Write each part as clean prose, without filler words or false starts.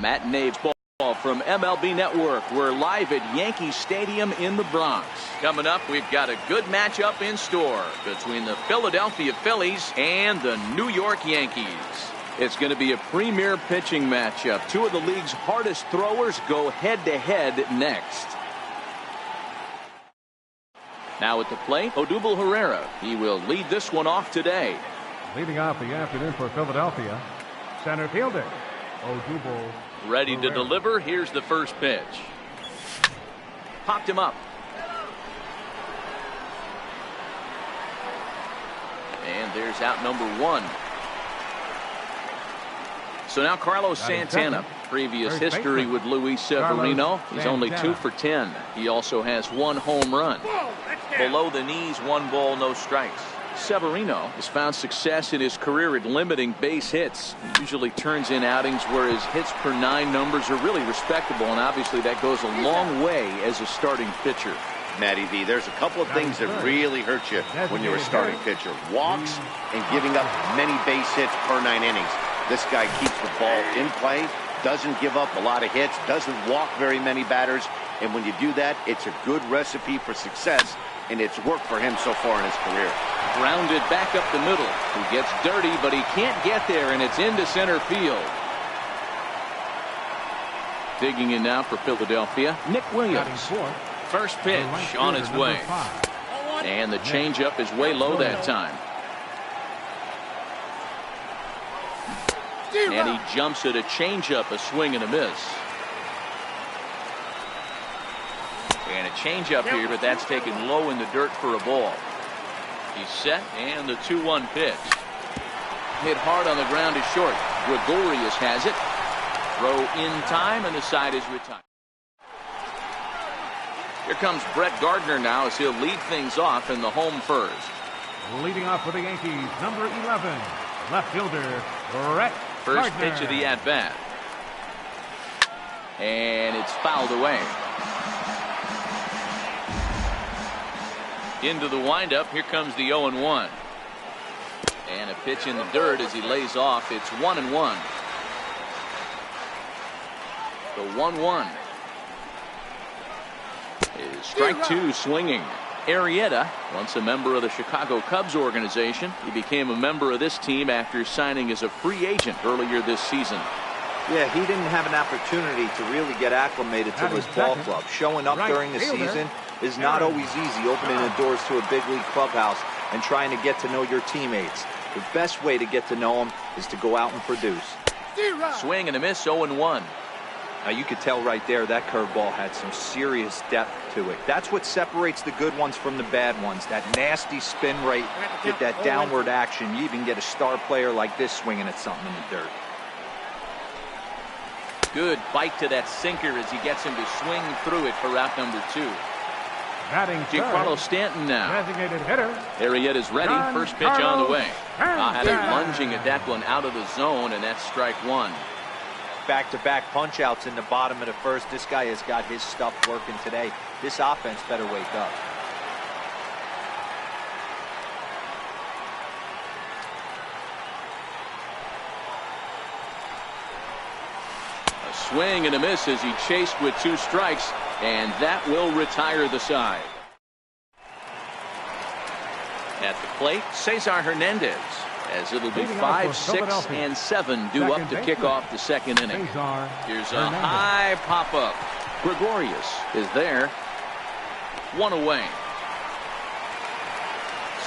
Matinee ball from MLB Network. We're live at Yankee Stadium in the Bronx. Coming up, we've got a good matchup in store between the Philadelphia Phillies and the New York Yankees. It's going to be a premier pitching matchup. Two of the league's hardest throwers go head-to-head next. Now at the plate, Odubel Herrera. He will lead this one off today. Leading off the afternoon for Philadelphia, center fielder Odubel. Ready to deliver. Here's the first pitch. Popped him up. And there's out number one. So now Carlos Santana. Previous history with Luis Severino. He's only 2 for 10. He also has 1 home run. Below the knees, 1 ball, no strikes. Severino has found success in his career at limiting base hits. He usually turns in outings where his hits per 9 numbers are really respectable, and obviously that goes a long way as a starting pitcher. Matty V, there's a couple of things that really hurt you when you're a starting pitcher. Walks and giving up many base hits per 9 innings. This guy keeps the ball in play, doesn't give up a lot of hits, doesn't walk very many batters, and when you do that, it's a good recipe for success, and it's worked for him so far in his career. Grounded back up the middle. He gets dirty, but he can't get there, and it's into center field. Digging in now for Philadelphia, Nick Williams. First pitch on its way. And the changeup is way low that time. And he jumps at a changeup, a swing and a miss. And a changeup here, but that's taken low in the dirt for a ball. He's set, and the 2-1 pitch. Hit hard on the ground is short. Gregorius has it. Throw in time, and the side is retired. Here comes Brett Gardner now as he'll lead things off in the home first. Leading off for the Yankees, number 11, left fielder Brett First Gardner. pitch of the at-bat. And it's fouled away. Into the windup. Here comes the 0-1. And a pitch in the dirt as he lays off. It's 1-1. The 1-1 is strike 2 swinging. Arrieta, once a member of the Chicago Cubs organization. He became a member of this team after signing as a free agent earlier this season. Yeah, he didn't have an opportunity to really get acclimated to this ball club. Showing up during the season is not always easy, opening the doors to a big league clubhouse and trying to get to know your teammates. The best way to get to know them is to go out and produce. Swing and a miss, 0-1. Now you could tell right there that curveball had some serious depth to it. That's what separates the good ones from the bad ones. That nasty spin rate, get that downward action. You even get a star player like this swinging at something in the dirt. Good bite to that sinker as he gets him to swing through it for out number 2. Batting Giancarlo Stanton now. Designated hitter. Arrieta's ready. First pitch on the way. Had him Stanton. lunging at that one out of the zone, and that's strike 1. Back-to-back punch-outs in the bottom of the first. This guy has got his stuff working today. This offense better wake up. A swing and a miss as he chased with 2 strikes, and that will retire the side. At the plate, Cesar Hernandez, as it'll be 5, 6, and 7 due up to kick off the second inning. Here's a high pop-up. Gregorius is there. 1 away.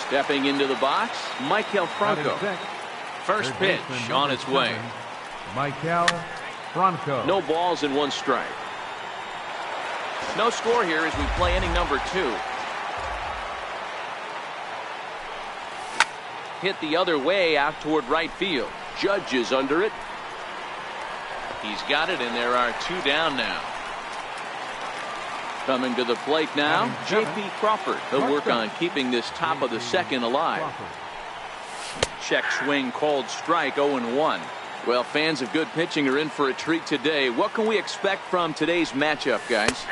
Stepping into the box, Maikel Franco. First pitch on its way. Maikel Franco. No balls and 1 strike. No score here as we play inning number 2. Hit the other way out toward right field. Judge is under it. He's got it, and there are 2 down now. Coming to the plate now, J.P. Crawford. He'll work on keeping this top of the second alive. Check swing called strike, 0-1. Well, fans of good pitching are in for a treat today. What can we expect from today's matchup, guys?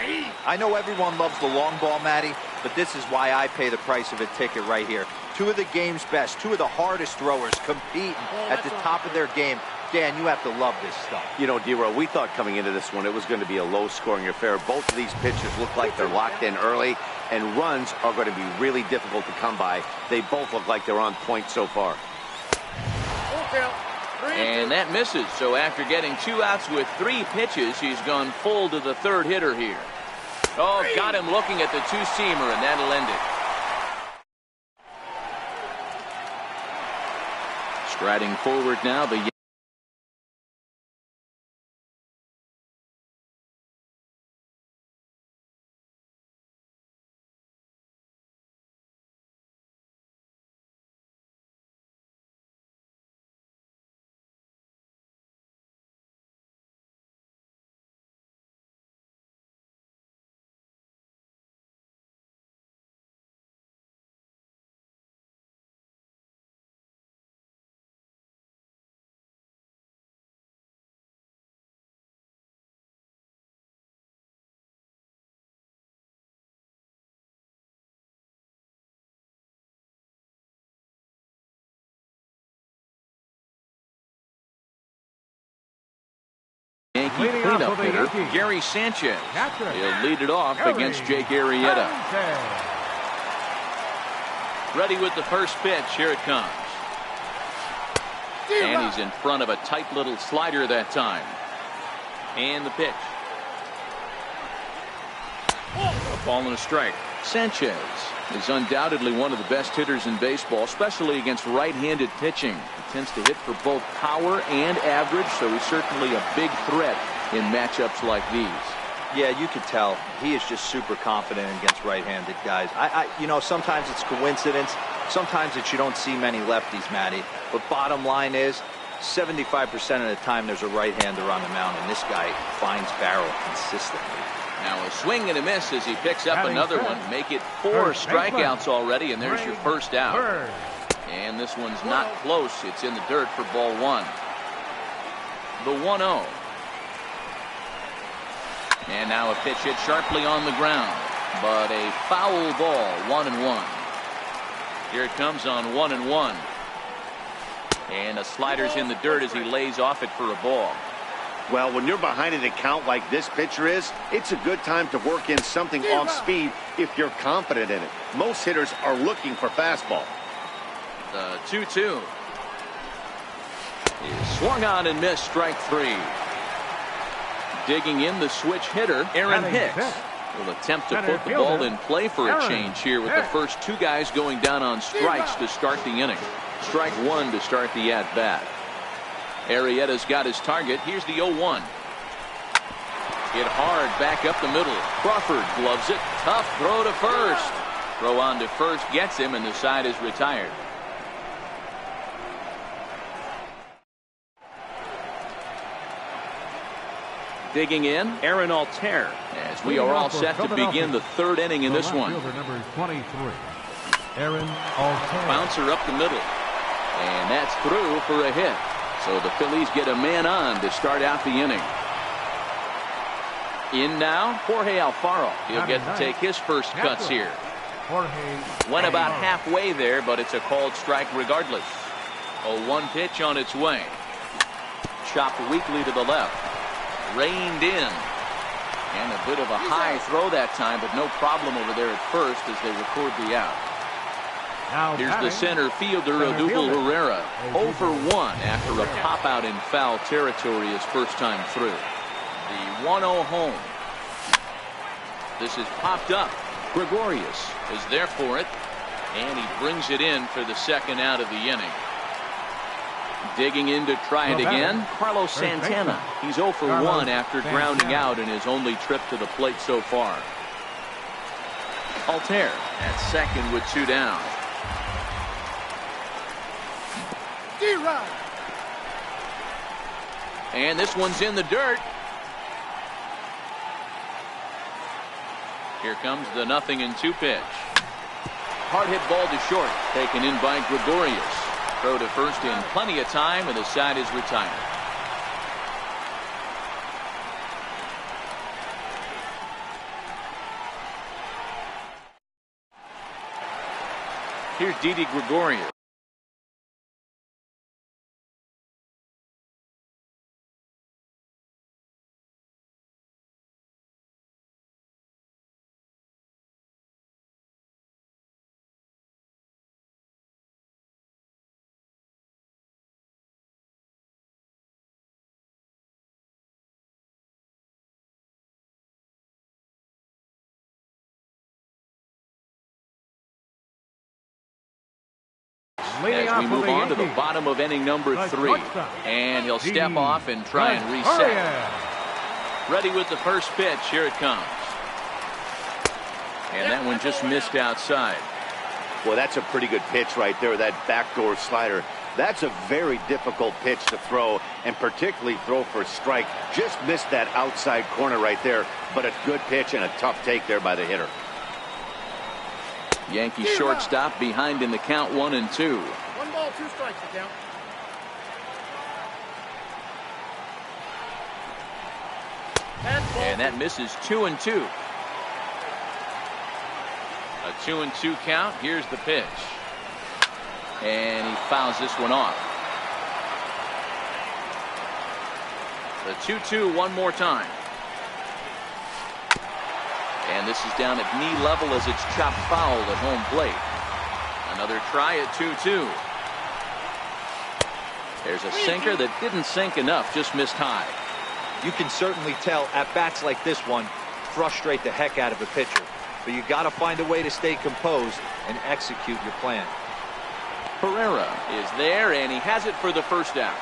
I know everyone loves the long ball, Matty, but this is why I pay the price of a ticket right here. 2 of the game's best, 2 of the hardest throwers competing at the top of their game. Dan, you have to love this stuff. You know, D-Row, we thought coming into this one it was going to be a low-scoring affair. Both of these pitchers look like they're locked in early, and runs are going to be really difficult to come by. They both look like they're on point so far. And that misses. So after getting 2 outs with 3 pitches, he's gone full to the third hitter here. Oh, got him looking at the two-seamer, and that'll end it. Striding forward now, the Yankee cleanup hitter, Gary Sanchez. He'll lead it off against Jake Arrieta. Ready with the first pitch. Here it comes. And he's in front of a tight little slider that time. And the pitch. A ball and a strike. Sanchez is undoubtedly one of the best hitters in baseball, especially against right-handed pitching. He tends to hit for both power and average, so he's certainly a big threat in matchups like these. Yeah, you could tell. He is just super confident against right-handed guys. You know, sometimes it's coincidence. Sometimes it's you don't see many lefties, Matty. But bottom line is, 75% of the time there's a right-hander on the mound, and this guy finds barrel consistently. Now a swing and a miss as he picks up another one. Make it 4 strikeouts already, and there's your first out. And this one's not close. It's in the dirt for ball 1. The 1-0. And now a pitch hit sharply on the ground, but a foul ball. 1-1. Here it comes on 1-1. And a slider's in the dirt as he lays off it for a ball. Well, when you're behind an account like this pitcher is, it's a good time to work in something off speed if you're confident in it. Most hitters are looking for fastball. The 2-2 is swung on and missed. Strike 3. Digging in the switch hitter, Aaron Hicks will attempt to put the ball in play for a change here with the first 2 guys going down on strikes to start the inning. Strike 1 to start the at-bat. Arrieta's got his target. Here's the 0-1. Hit hard back up the middle. Crawford gloves it. Tough throw to first. Throw on to first gets him, and the side is retired. Digging in, Aaron Altair, as we are all set to begin the 3rd inning in this one. Number 23, Aaron Altair. Bouncer up the middle, and that's through for a hit. So the Phillies get a man on to start out the inning. In now, Jorge Alfaro. He'll get to take his first cuts here. Went about halfway there, but it's a called strike regardless. A 1 pitch on its way. Chopped weakly to the left. Reined in. And a bit of a high throw that time, but no problem over there at first as they record the out. Here's the center fielder, Odubel Herrera. 0 for 1 after a pop-out in foul territory his first time through. The 1-0 home. This is popped up. Gregorius is there for it, and he brings it in for the 2nd out of the inning. Digging in to try it again, Carlos Santana. He's 0 for 1 after grounding out in his only trip to the plate so far. Altair at second with 2 down. And this one's in the dirt. Here comes the 0-2 pitch. Hard hit ball to short, taken in by Gregorius. Throw to first in plenty of time, and the side is retired. Here's Didi Gregorius. as we move on to the bottom of inning number 3. And he'll step off and try and reset. Ready with the first pitch. Here it comes. And that one just missed outside. Well, that's a pretty good pitch right there, that backdoor slider. That's a very difficult pitch to throw, and particularly throw for a strike. Just missed that outside corner right there, but a good pitch and a tough take there by the hitter. Yankee shortstop behind in the count, 1-2. 1 ball, 2 strikes to count. And that misses 2-2. A 2-2 count. Here's the pitch. And he fouls this one off. The 2-2 one more time. And this is down at knee level as it's chopped foul at home plate. Another try at 2-2. There's a sinker that didn't sink enough, just missed high. You can certainly tell at bats like this one frustrate the heck out of a pitcher. But you got to find a way to stay composed and execute your plan. Pereira is there, and he has it for the first out.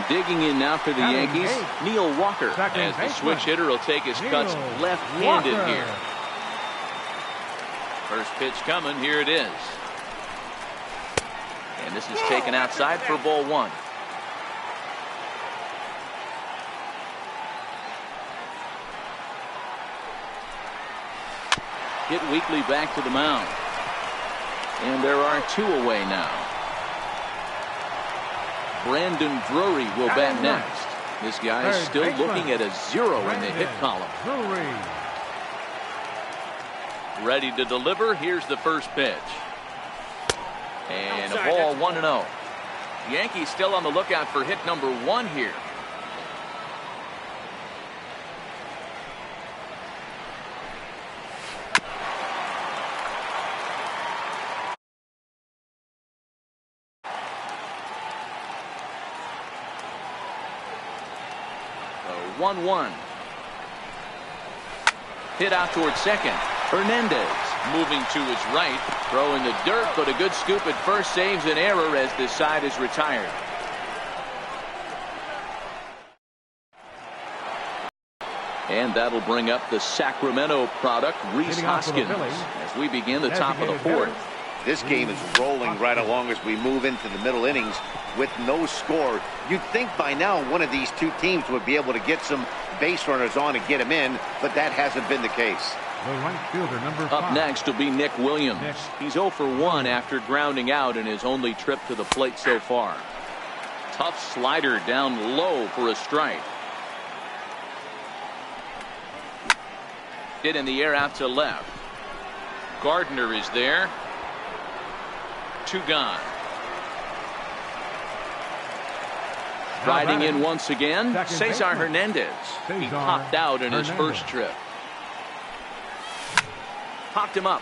Digging in now for the Yankees, Neil Walker, as the switch hitter will take his cuts left-handed here. First pitch coming, here it is. And this is taken outside for ball 1. Hit Weekly back to the mound. And there are 2 away now. Brandon Drury will bat next. This guy is still looking at a 0 in the hit column. Ready to deliver. Here's the first pitch. And a ball, 1-0. Yankees still on the lookout for hit number 1 here. So 1-1. Hit out towards second. Hernandez moving to his right, throwing the dirt, but a good scoop at first saves an error as this side is retired. And that'll bring up the Sacramento product, Rhys Hoskins, as we begin the top of the 4th. This game is rolling right along as we move into the middle innings with no score. You'd think by now one of these 2 teams would be able to get some base runners on and get them in, but that hasn't been the case. The right fielder, number 5. Up next will be Nick Williams. He's 0 for 1 after grounding out in his only trip to the plate so far. Tough slider down low for a strike. Hit in the air out to left. Gardner is there. 2 gone. Riding in once again, Cesar Hernandez. He popped out in his first trip. Popped him up.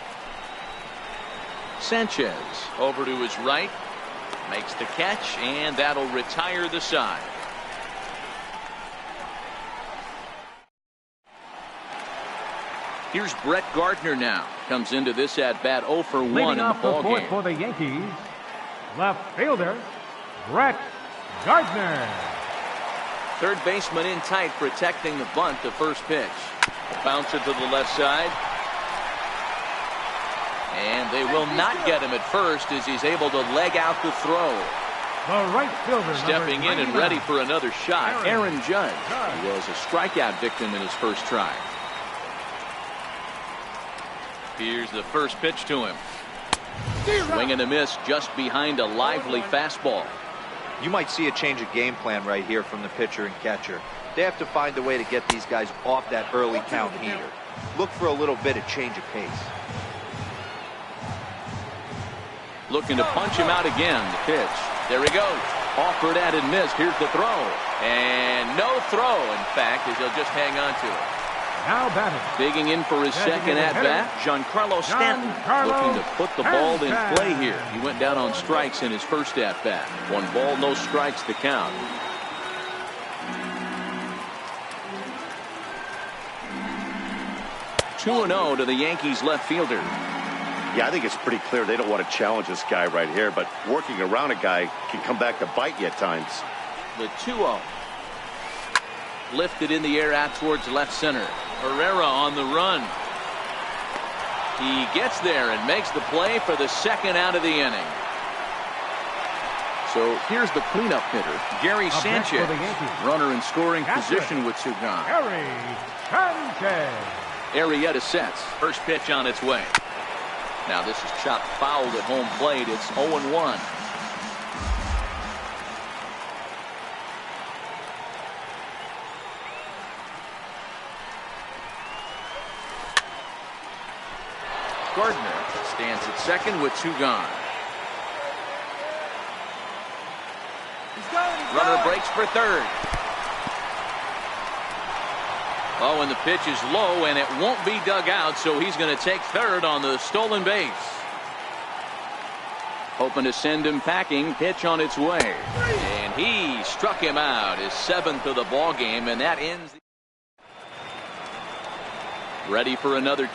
Sanchez over to his right. Makes the catch, and that'll retire the side. Here's Brett Gardner now. Comes into this at-bat 0 for 1 in the ballgame. For the Yankees, left fielder, Brett Gardner. Third baseman in tight, protecting the bunt, the first pitch. Bounce it to the left side. And they will not get him at first as he's able to leg out the throw. The right fielder, stepping in and ready for another shot, Aaron Judge. He was a strikeout victim in his first try. Here's the first pitch to him. Swing and a miss just behind a lively fastball. You might see a change of game plan right here from the pitcher and catcher. They have to find a way to get these guys off that early count heater. Look for a little bit of change of pace. Looking to punch him out again. The pitch. There he goes. Offered at and missed. Here's the throw. And no throw, in fact, as he'll just hang on to it. Now batting. Digging in for his second at-bat, Giancarlo Stanton. Looking to put the ball in play here. He went down on strikes in his first at-bat. 1 ball, no strikes to count. Two 2-0 to the Yankees left fielder. Yeah, I think it's pretty clear they don't want to challenge this guy right here, but working around a guy can come back to bite you at times. The 2-0. Lifted in the air out towards left center. Herrera on the run. He gets there and makes the play for the second out of the inning. So here's the cleanup hitter, Gary Sanchez. Runner in scoring position with 2 gone. Gary Sanchez. Arrieta sets. First pitch on its way. Now this is chopped fouled at home plate. It's 0-1. Gardner stands at second with 2 gone. Runner breaks for third. Oh, and the pitch is low, and it won't be dug out, so he's going to take third on the stolen base. Hoping to send him packing. Pitch on its way. And he struck him out. His 7th of the ball game, and that ends. Ready for another.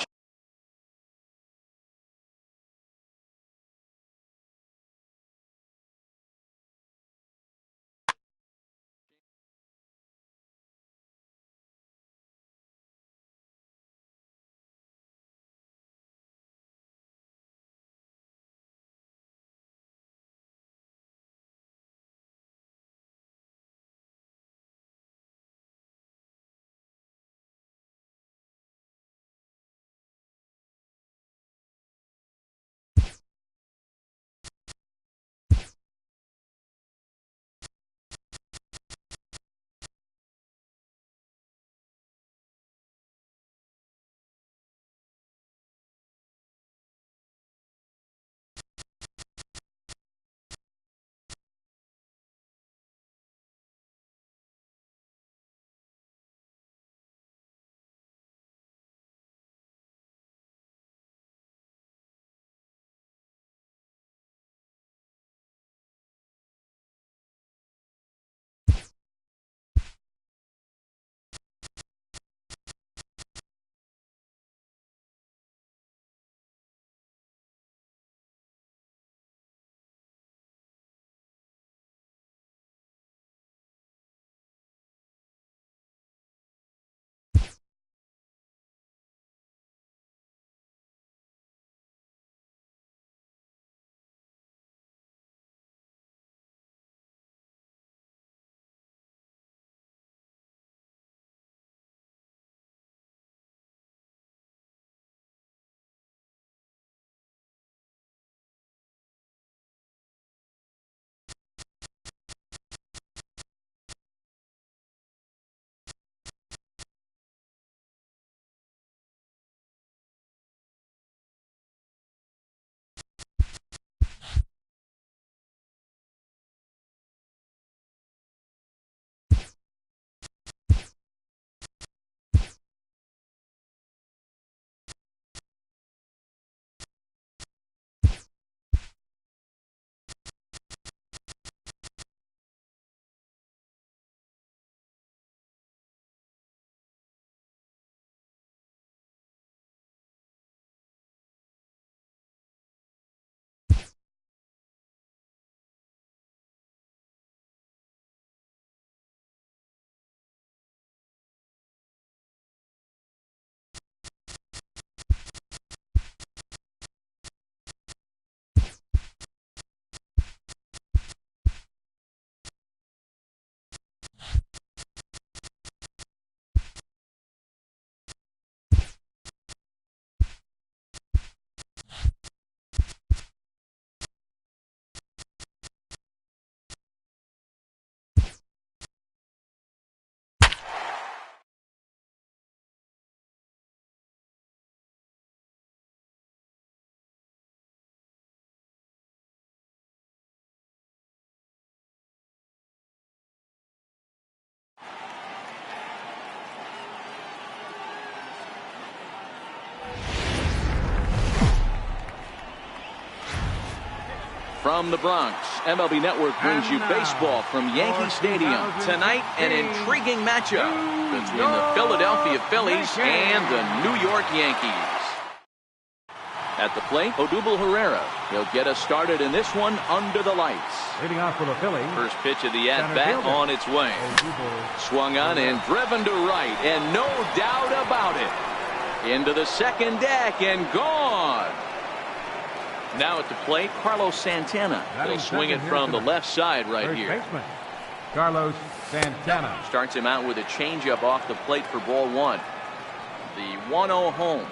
From the Bronx, MLB Network brings you baseball from Yankee Stadium. Tonight, an intriguing matchup between the Philadelphia Phillies and the New York Yankees. At the plate, Odubel Herrera. He'll get us started in this one under the lights. Leading off for the Phillies. First pitch of the at-bat on its way. Swung on and driven to right, and no doubt about it. Into the second deck and gone. Now at the plate, Carlos Santana. He'll swing it from the left side right here. Carlos Santana. Starts him out with a changeup off the plate for ball one. The 1-0 home.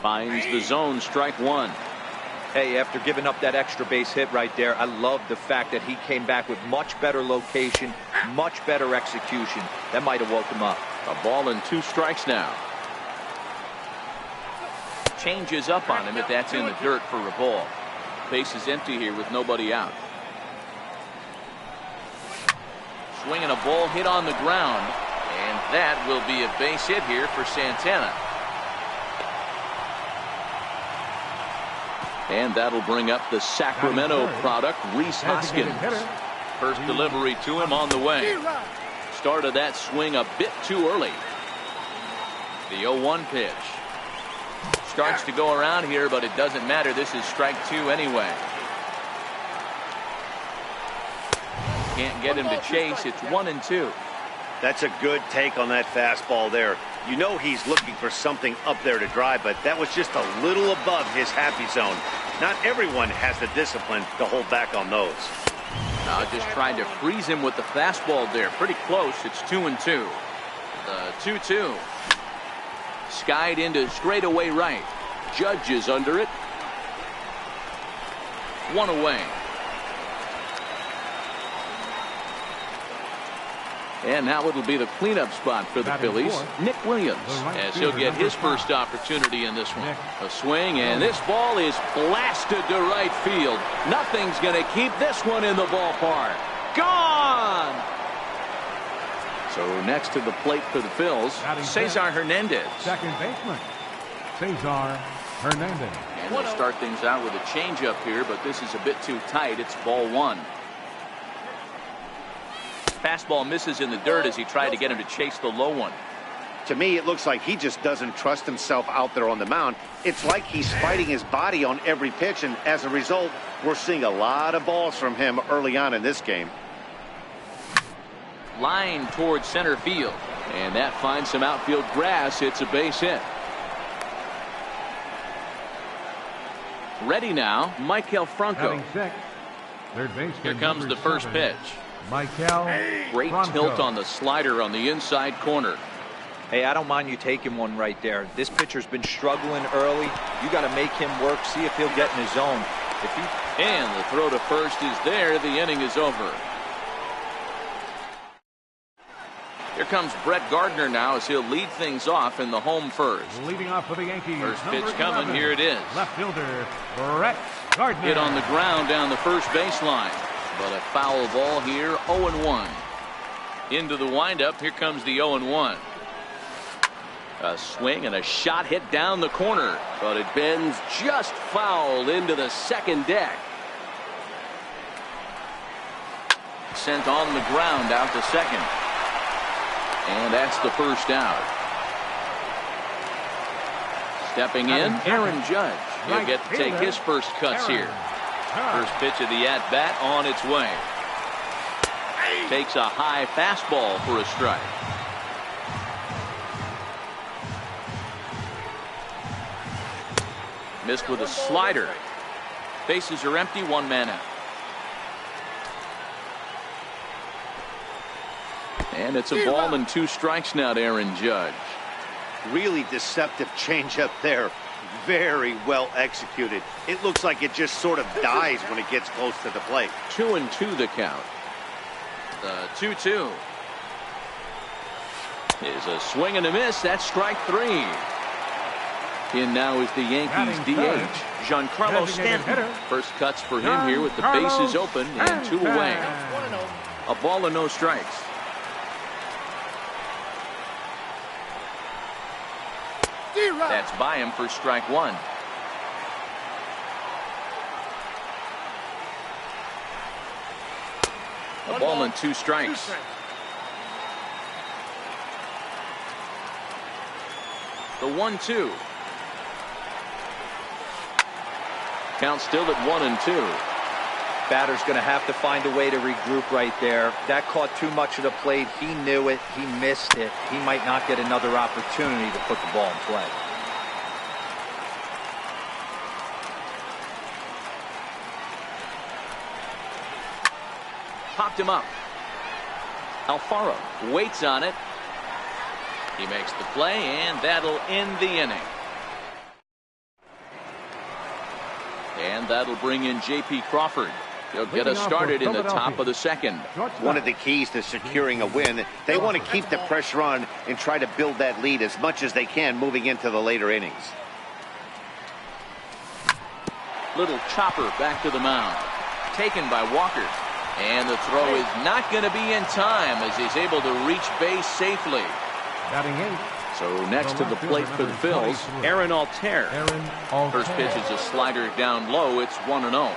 Finds the zone, strike one. Hey, after giving up that extra base hit right there, I love the fact that he came back with much better location, much better execution. That might have woke him up. A ball and 2 strikes now. Changes up on him if that's in the dirt for a ball. Base is empty here with nobody out. Swinging a ball hit on the ground, and that will be a base hit here for Santana. And that'll bring up the Sacramento product, Rhys Hoskins. First delivery to him on the way. Started that swing a bit too early. The 0-1 pitch. Starts to go around here, but it doesn't matter. This is strike 2 anyway. Can't get him to chase. It's 1-2. That's a good take on that fastball there. You know he's looking for something up there to drive, but that was just a little above his happy zone. Not everyone has the discipline to hold back on those. Just trying to freeze him with the fastball there. Pretty close. It's 2-2. The 2-2. Skied into straightaway right. Judge is under it. 1 away. And now it'll be the cleanup spot for the Phillies. Nick Williams, as he'll get his first opportunity in this one. A swing, and this ball is blasted to right field. Nothing's going to keep this one in the ballpark. Gone! So next to the plate for the Phils, Cesar Hernandez. Second baseman, Cesar Hernandez. And we'll start things out with a changeup here, but this is a bit too tight. It's ball one. Fastball misses in the dirt as he tried to get him to chase the low one. To me, it looks like he just doesn't trust himself out there on the mound. It's like he's fighting his body on every pitch, and as a result, we're seeing a lot of balls from him early on in this game. Line towards center field, and that finds some outfield grass. It's a base hit. Ready now, Maikel Franco. Here comes the first pitch. Great tilt on the slider on the inside corner. Hey, I don't mind you taking one right there. This pitcher's been struggling early. You got to make him work, see if he'll get in his zone. And the throw to first is there. The inning is over. Here comes Brett Gardner now as he'll lead things off in the home first. Leading off for the Yankees. First pitch coming. Here it is. Left fielder Brett Gardner. Hit on the ground down the first baseline. But a foul ball here, 0-1. Into the windup, here comes the 0-1. A swing and a shot hit down the corner, but it bends just foul into the second deck. Sent on the ground out to second. And that's the first out. Stepping in, Aaron Judge. He'll get to take his first cuts here. First pitch of the at-bat on its way. Takes a high fastball for a strike. Missed with a slider. Bases are empty, 1 man out. And it's a ball and 2 strikes now to Aaron Judge. Really deceptive changeup there. Very well executed. It looks like it just sort of dies when it gets close to the plate. 2-2 the count. The 2-2 is a swing and a miss. That's strike 3. In now is the Yankees DH, Giancarlo Stanton. First cuts for him here with the bases open and 2 away. A ball and no strikes. That's by him for strike 1. A ball and 2 strikes. The 1-2. Count still at 1-2. Batter's going to have to find a way to regroup right there. That caught too much of the plate. He knew it. He missed it. He might not get another opportunity to put the ball in play. Popped him up. Alfaro waits on it. He makes the play, and that'll end the inning. And that'll bring in J.P. Crawford. He'll get us started in the top of the second. One of the keys to securing a win, they want to keep the pressure on and try to build that lead as much as they can moving into the later innings. Little chopper back to the mound. Taken by Walker. And the throw is not going to be in time as he's able to reach base safely. Batting 8. So next to the plate for the Phils, Aaron Altair. First pitch is a slider down low. It's 1-0.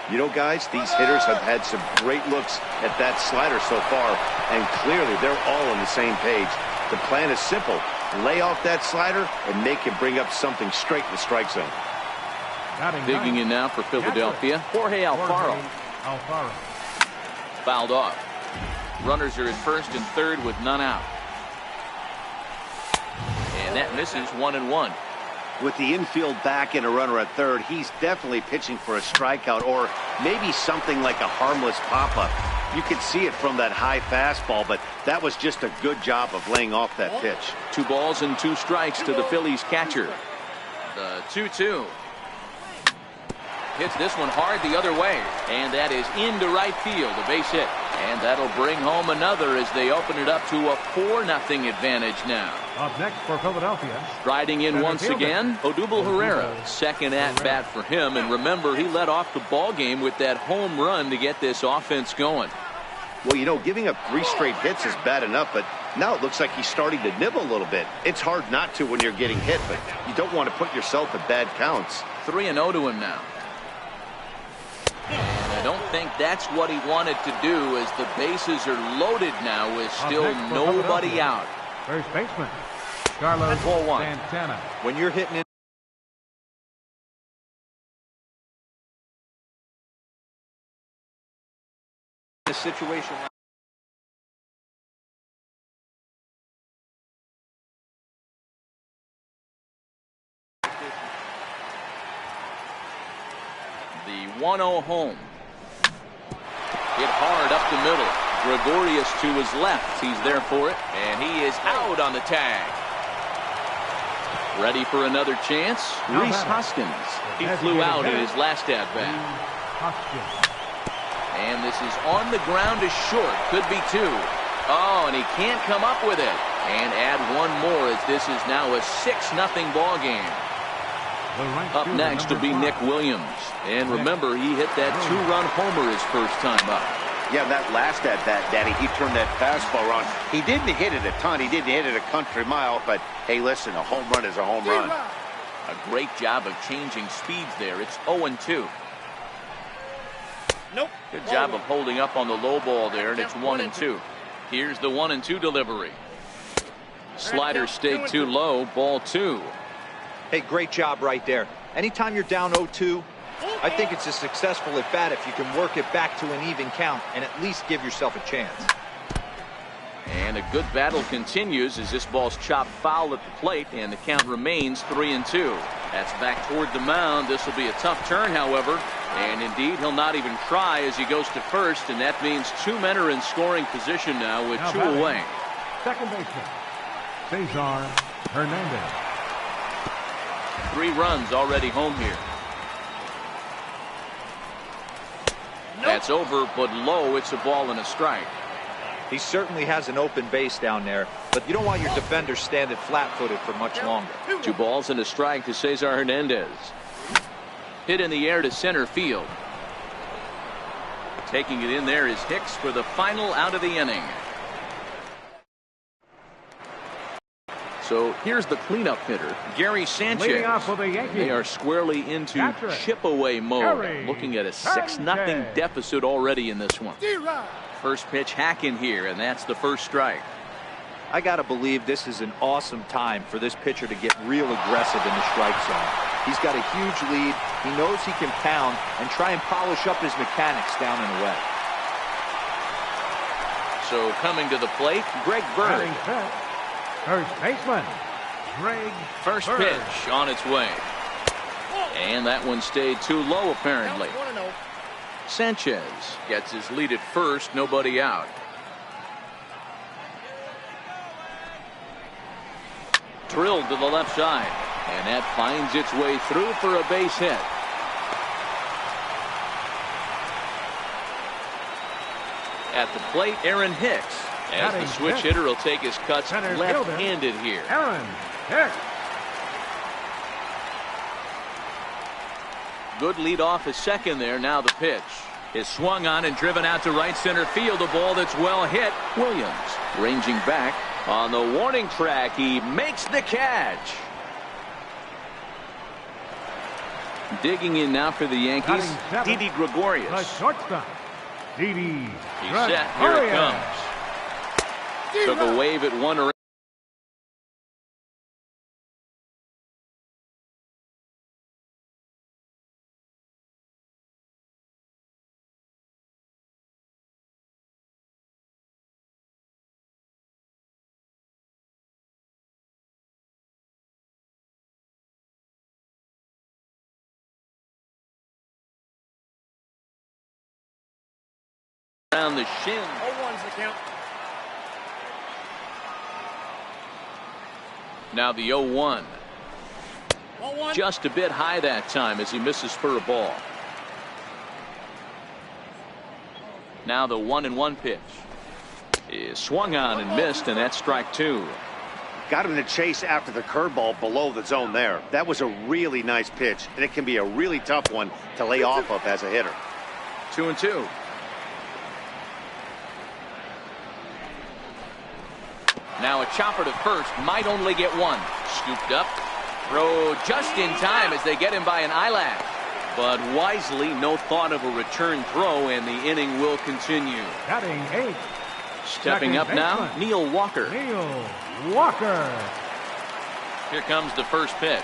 You know, guys, these hitters have had some great looks at that slider so far, and clearly they're all on the same page. The plan is simple. Lay off that slider and make it bring up something straight in the strike zone. Digging in now for Philadelphia, Jorge Alfaro. Fouled off. Runners are at first and third with none out. And that misses 1-1. With the infield back and a runner at third, he's definitely pitching for a strikeout or maybe something like a harmless pop-up. You could see it from that high fastball, but that was just a good job of laying off that pitch. 2 balls and 2 strikes to the Phillies catcher. The 2-2. Hits this one hard the other way, and that is into right field, a base hit. And that'll bring home another as they open it up to a 4-0 advantage now. Up next for Philadelphia. Striding in once again, Odubel Herrera. Second at bat for him, and remember, he led off the ball game with that home run to get this offense going. Well, you know, giving up 3 straight hits is bad enough, but now it looks like he's starting to nibble a little bit. It's hard not to when you're getting hit, but you don't want to put yourself at bad counts. 3-0 to him now. And I don't think that's what he wanted to do, as the bases are loaded now with still nobody out. First baseman, Carlos Santana. When you're hitting in a situation like the 1-0 home. Hit hard up the middle. Gregorius to his left. He's there for it, and he is out on the tag. Ready for another chance? Rhys Hoskins. He flew out in his last at-bat. And this is on the ground to short. Could be 2. Oh, and he can't come up with it. And add one more as this is now a 6-0 ball game. Up next will be Nick Williams. And remember, he hit that 2-run homer his first time up. Yeah, that last at-bat, Daddy, he turned that fastball around. He didn't hit it a ton. He didn't hit it a country mile. But, hey, listen, a home run is a home run. A great job of changing speeds there. It's 0-2. Nope. Good job of holding up on the low ball there, and it's 1-2. Here's the 1-2 delivery. Slider stayed too low, ball 2. Hey, great job right there. Anytime you're down 0-2, I think it's a successful at bat if you can work it back to an even count and at least give yourself a chance. And a good battle continues as this ball's chopped foul at the plate, and the count remains 3-2. That's back toward the mound. This will be a tough turn, however, and indeed he'll not even try as he goes to first, and that means 2 men are in scoring position now with 2 away. Second baseman, Cesar Hernandez. 3 runs already home here. That's over, but low. It's a ball and a strike. He certainly has an open base down there, but you don't want your defenders standing flat-footed for much longer. 2 balls and a strike to Cesar Hernandez. Hit in the air to center field. Taking it in there is Hicks for the final out of the inning. So here's the cleanup hitter, Gary Sanchez. They are squarely into chip-away mode, looking at a 6-0 deficit already in this one. First pitch hack in here, and that's the first strike. I got to believe this is an awesome time for this pitcher to get real aggressive in the strike zone. He's got a huge lead. He knows he can pound and try and polish up his mechanics down and away. So coming to the plate, Greg Bird. First baseman, Greg First Bird. pitch on its way. And that one stayed too low, apparently. Sanchez gets his lead at first, nobody out. Drilled to the left side, and that finds its way through for a base hit. At the plate, Aaron Hicks. As the switch hitter will take his cuts left-handed here. Aaron Hicks. Good lead off his second there. Now the pitch is swung on and driven out to right center field. A ball that's well hit. Williams ranging back on the warning track. He makes the catch. Digging in now for the Yankees, Didi Gregorius. The shortstop, Didi. He's set. Here it comes. Took a wave at one. Around the shin. 0-1's the count. Now the 0-1. 0-1. Just a bit high that time as he misses for a ball. Now the 1-1 pitch is swung on and missed, and that's strike two. Got him to chase after the curveball below the zone there. That was a really nice pitch, and it can be a really tough one to lay off of as a hitter. 2-2. Now a chopper to first, might only get one. Scooped up. Throw just in time as they get him by an eyelash. But wisely, no thought of a return throw, and the inning will continue. Batting 8. Stepping up now, Neil Walker. Neil Walker. Here comes the first pitch.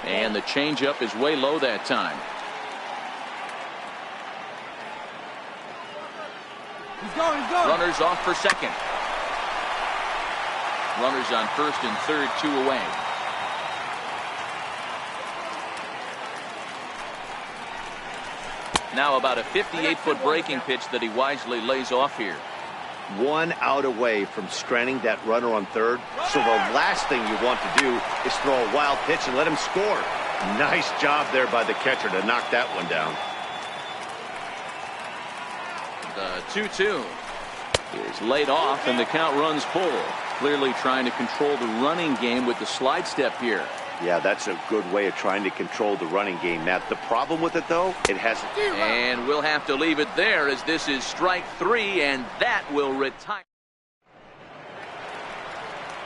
And the changeup is way low that time. He's going. Runners off for second. Runners on first and third, 2 away. Now about a 58-foot breaking pitch that he wisely lays off here. 1 out away from stranding that runner on third. So the last thing you want to do is throw a wild pitch and let him score. Nice job there by the catcher to knock that one down. The 2-2 is laid off, and the count runs full. Clearly trying to control the running game with the slide step here. Yeah, that's a good way of trying to control the running game, Matt. The problem with it, though, it hasn't. And we'll have to leave it there, as this is strike 3, and that will retire.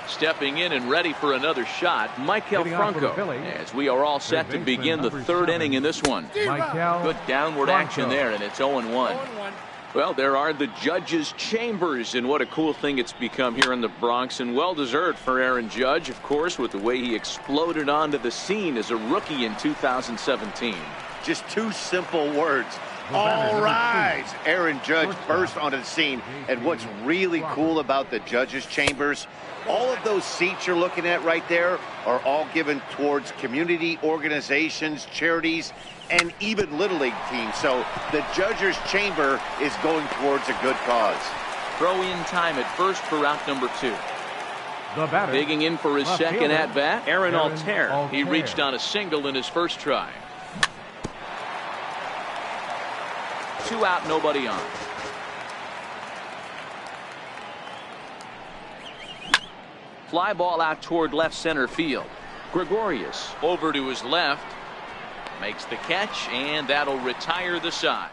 Stepping in and ready for another shot, Michael Franco, as we are all set to begin the third inning in this one. Good downward action there, and it's 0-1. Well, there are the judges' chambers, and what a cool thing it's become here in the Bronx, and well-deserved for Aaron Judge, of course, with the way he exploded onto the scene as a rookie in 2017. Just 2 simple words. All rise! Aaron Judge burst onto the scene, and what's really cool about the judges' chambers, all of those seats you're looking at right there are all given towards community organizations, charities, and even Little League teams. So the judges' chamber is going towards a good cause. Throw in time at first for out number 2. The batter, digging in for his second at-bat, Aaron Altair. He Altair. reached on a single in his first try. 2 out, nobody on. Fly ball out toward left center field. Gregorius over to his left. Makes the catch, and that'll retire the side.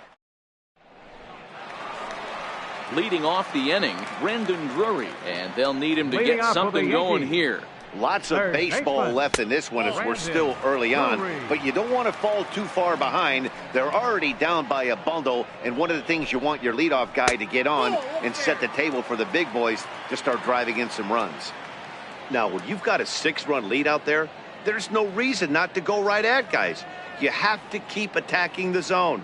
Leading off the inning, Brendan Drury, and they'll need him to get something going here. Lots of baseball left in this one as we're still early on, but you don't want to fall too far behind. They're already down by a bundle, and one of the things you want your leadoff guy to get on and set the table for the big boys to start driving in some runs. Now, when you've got a 6-run lead out there, there's no reason not to go right at guys. You have to keep attacking the zone.